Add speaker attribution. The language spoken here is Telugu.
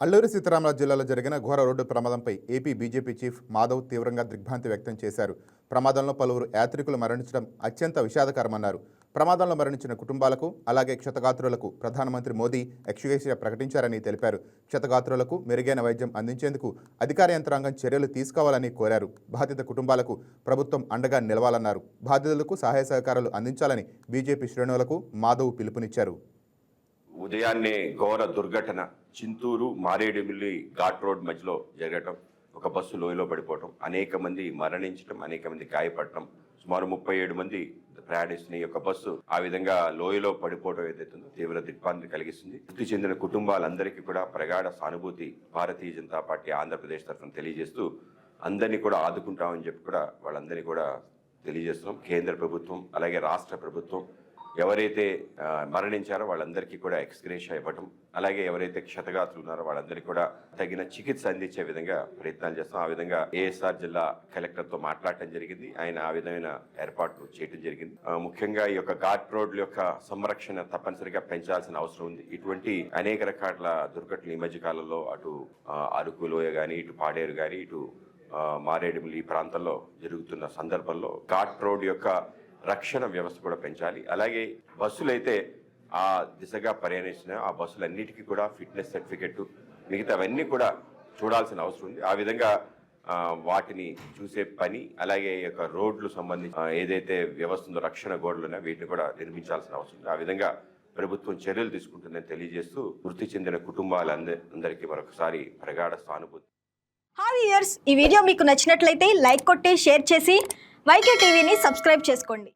Speaker 1: అల్లూరి సీతారామరాజు జిల్లాలో జరిగిన ఘోర రోడ్డు ప్రమాదంపై ఏపీ బీజేపీ చీఫ్ మాధవ్ తీవ్రంగా దిగ్భ్రాంతి వ్యక్తం చేశారు. ప్రమాదంలో పలువురు యాత్రికులు మరణించడం అత్యంత విషాదకరమన్నారు. ప్రమాదంలో మరణించిన కుటుంబాలకు అలాగే క్షతగాత్రులకు ప్రధానమంత్రి మోదీ ఎక్స్గ్రేషియా ప్రకటించారని తెలిపారు. క్షతగాత్రులకు మెరుగైన వైద్యం అందించేందుకు అధికార యంత్రాంగం చర్యలు తీసుకోవాలని కోరారు. బాధిత కుటుంబాలకు ప్రభుత్వం అండగా నిలవాలన్నారు. బాధితులకు సహాయ సహకారాలు అందించాలని బీజేపీ శ్రేణులకు మాధవ్ పిలుపునిచ్చారు.
Speaker 2: ఉదయాన్నే ఘోర దుర్ఘటన చింతూరు మారేడుమిల్లి ఘాట్ రోడ్ మధ్యలో జరగటం, ఒక బస్సు లోయలో పడిపోవటం, అనేక మంది మరణించడం, అనేక మంది గాయపడటం, సుమారు 37 మంది ప్రయాణిస్తున్న ఈ యొక్క బస్సు ఆ విధంగా లోయలో పడిపోవడం ఏదైతుందో తీవ్ర దిగ్భ్రాంతి కలిగిస్తుంది. మృతి చెందిన కుటుంబాలందరికీ కూడా ప్రగాఢ సానుభూతి భారతీయ జనతా పార్టీ ఆంధ్రప్రదేశ్ తరఫున తెలియజేస్తూ అందరినీ కూడా ఆదుకుంటామని చెప్పి కూడా వాళ్ళందరినీ కూడా తెలియజేస్తున్నాం. కేంద్ర ప్రభుత్వం అలాగే రాష్ట్ర ప్రభుత్వం ఎవరైతే మరణించారో వాళ్ళందరికీ కూడా ఎక్స్గ్రేషియా ఇవ్వటం, అలాగే ఎవరైతే క్షతగాత్రులు ఉన్నారో వాళ్ళందరికీ కూడా తగిన చికిత్స అందించే విధంగా ప్రయత్నాలు చేస్తాం. ఆ విధంగా ఏఎస్ఆర్ జిల్లా కలెక్టర్తో మాట్లాడటం జరిగింది. ఆయన ఆ విధమైన ఏర్పాట్లు చేయడం జరిగింది. ముఖ్యంగా ఈ యొక్క ఘాట్ రోడ్ల యొక్క సంరక్షణ తప్పనిసరిగా పెంచాల్సిన అవసరం ఉంది. ఇటువంటి అనేక రకాల దుర్ఘటనలు ఈ మధ్య కాలంలో అటు అరకు లోయ కానీ, ఇటు పాడేరు కానీ, ఇటు మారేడుమిల్లి ఈ ప్రాంతంలో జరుగుతున్న సందర్భంలో ఘాట్ రోడ్ యొక్క రక్షణ వ్యవస్థ కూడా పెంచాలి. అలాగే బస్సులైతే ఆ దిశగా ప్రయాణిస్తున్న ఆ బస్సులన్నిటికీ కూడా ఫిట్నెస్ సర్టిఫికెట్ మిగతావన్నీ కూడా చూడాల్సిన అవసరం ఉంది. ఆ విధంగా వాటిని చూసే పని, అలాగే ఈ యొక్క రోడ్లు సంబంధించి ఏదైతే వ్యవస్థ ఉందో రక్షణ గోడలు ఉన్నాయో వీటిని కూడా నిర్మించాల్సిన అవసరం ఉంది. ఆ విధంగా ప్రభుత్వం చర్యలు తీసుకుంటుందని తెలియజేస్తూ మృతి చెందిన కుటుంబాలందరికీ మరొకసారి ప్రగాఢ సానుభూతి.
Speaker 3: హాయ్ వ్యూయర్స్, ఈ వీడియో మీకు నచ్చినట్లయితే లైక్ కొట్టి షేర్ చేసి వైకే టీవీని సబ్స్క్రైబ్ చేసుకోండి.